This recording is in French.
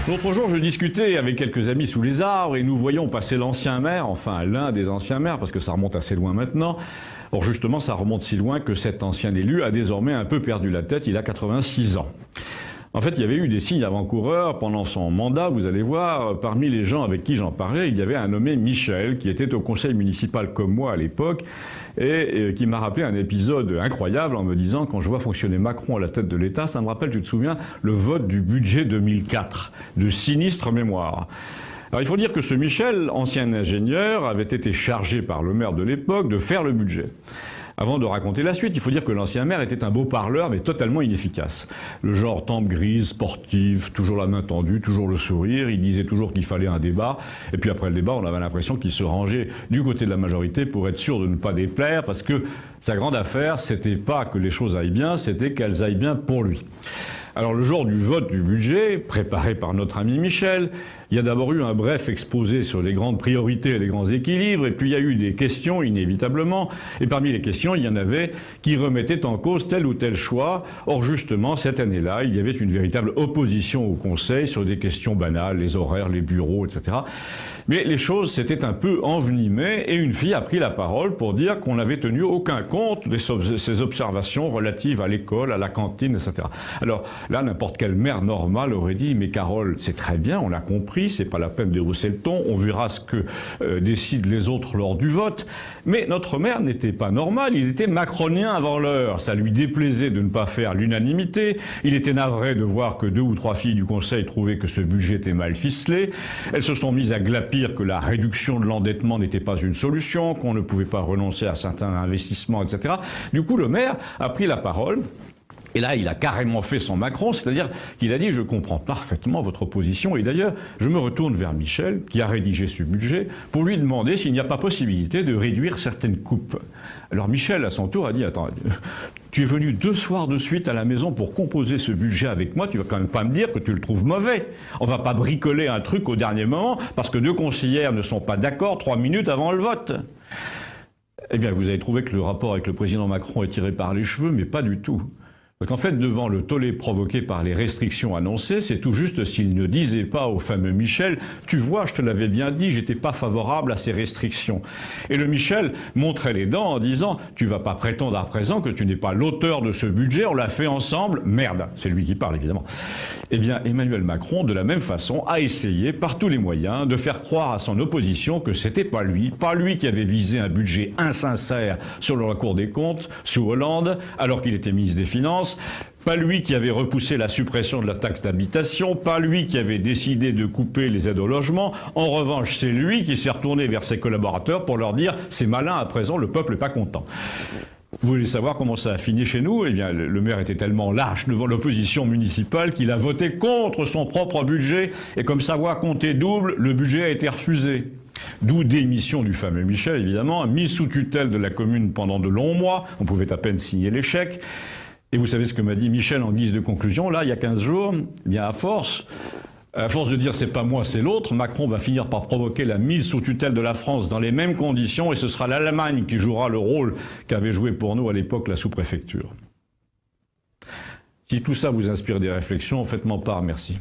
L'autre jour, je discutais avec quelques amis sous les arbres et nous voyions passer l'ancien maire, enfin l'un des anciens maires, parce que ça remonte assez loin maintenant. Or justement, ça remonte si loin que cet ancien élu a désormais un peu perdu la tête, il a 86 ans. En fait, il y avait eu des signes avant-coureurs pendant son mandat, vous allez voir. Parmi les gens avec qui j'en parlais, il y avait un nommé Michel, qui était au conseil municipal comme moi à l'époque, et qui m'a rappelé un épisode incroyable en me disant, quand je vois fonctionner Macron à la tête de l'État, ça me rappelle, tu te souviens, le vote du budget 2004, de sinistre mémoire. Alors il faut dire que ce Michel, ancien ingénieur, avait été chargé par le maire de l'époque de faire le budget. Avant de raconter la suite, il faut dire que l'ancien maire était un beau parleur, mais totalement inefficace. Le genre tempe grise, sportive, toujours la main tendue, toujours le sourire. Il disait toujours qu'il fallait un débat. Et puis après le débat, on avait l'impression qu'il se rangeait du côté de la majorité pour être sûr de ne pas déplaire, parce que sa grande affaire, c'était pas que les choses aillent bien, c'était qu'elles aillent bien pour lui. Alors le jour du vote du budget, préparé par notre ami Michel, il y a d'abord eu un bref exposé sur les grandes priorités et les grands équilibres, et puis il y a eu des questions, inévitablement, et parmi les questions, il y en avait qui remettaient en cause tel ou tel choix. Or justement, cette année-là, il y avait une véritable opposition au Conseil sur des questions banales, les horaires, les bureaux, etc. Mais les choses s'étaient un peu envenimées, et une fille a pris la parole pour dire qu'on n'avait tenu aucun compte de ces observations relatives à l'école, à la cantine, etc. Alors là, n'importe quelle mère normale aurait dit « Mais Carole, c'est très bien, on l'a compris, c'est pas la peine de hausser le ton, on verra ce que décident les autres lors du vote. » Mais notre maire n'était pas normal, il était macronien avant l'heure. Ça lui déplaisait de ne pas faire l'unanimité. Il était navré de voir que 2 ou 3 filles du Conseil trouvaient que ce budget était mal ficelé. Elles se sont mises à glapir que la réduction de l'endettement n'était pas une solution, qu'on ne pouvait pas renoncer à certains investissements, etc. Du coup, le maire a pris la parole. Et là, il a carrément fait son Macron, c'est-à-dire qu'il a dit « Je comprends parfaitement votre position ». Et d'ailleurs, je me retourne vers Michel, qui a rédigé ce budget, pour lui demander s'il n'y a pas possibilité de réduire certaines coupes. Alors Michel, à son tour, a dit « Attends, tu es venu 2 soirs de suite à la maison pour composer ce budget avec moi, tu vas quand même pas me dire que tu le trouves mauvais. On va pas bricoler un truc au dernier moment, parce que 2 conseillères ne sont pas d'accord 3 minutes avant le vote ». Eh bien, vous avez trouvé que le rapport avec le président Macron est tiré par les cheveux, mais pas du tout. Parce qu'en fait, devant le tollé provoqué par les restrictions annoncées, c'est tout juste s'il ne disait pas au fameux Michel « Tu vois, je te l'avais bien dit, j'étais pas favorable à ces restrictions ». Et le Michel montrait les dents en disant « Tu vas pas prétendre à présent que tu n'es pas l'auteur de ce budget, on l'a fait ensemble, merde ». C'est lui qui parle, évidemment. Eh bien, Emmanuel Macron, de la même façon, a essayé, par tous les moyens, de faire croire à son opposition que c'était pas lui qui avait visé un budget insincère selon la Cour des comptes, sous Hollande, alors qu'il était ministre des Finances. Pas lui qui avait repoussé la suppression de la taxe d'habitation, pas lui qui avait décidé de couper les aides au logement. En revanche, c'est lui qui s'est retourné vers ses collaborateurs pour leur dire « C'est malin, à présent, le peuple n'est pas content ». Vous voulez savoir comment ça a fini chez nous? Eh bien, le maire était tellement lâche devant l'opposition municipale qu'il a voté contre son propre budget. Et comme sa voix comptait double, le budget a été refusé. D'où démission du fameux Michel, évidemment, mis sous tutelle de la commune pendant de longs mois. On pouvait à peine signer les chèques. Et vous savez ce que m'a dit Michel en guise de conclusion, là, il y a 15 jours? Eh bien, à force de dire c'est pas moi, c'est l'autre, Macron va finir par provoquer la mise sous tutelle de la France dans les mêmes conditions et ce sera l'Allemagne qui jouera le rôle qu'avait joué pour nous à l'époque la sous-préfecture. Si tout ça vous inspire des réflexions, faites-m'en part, merci.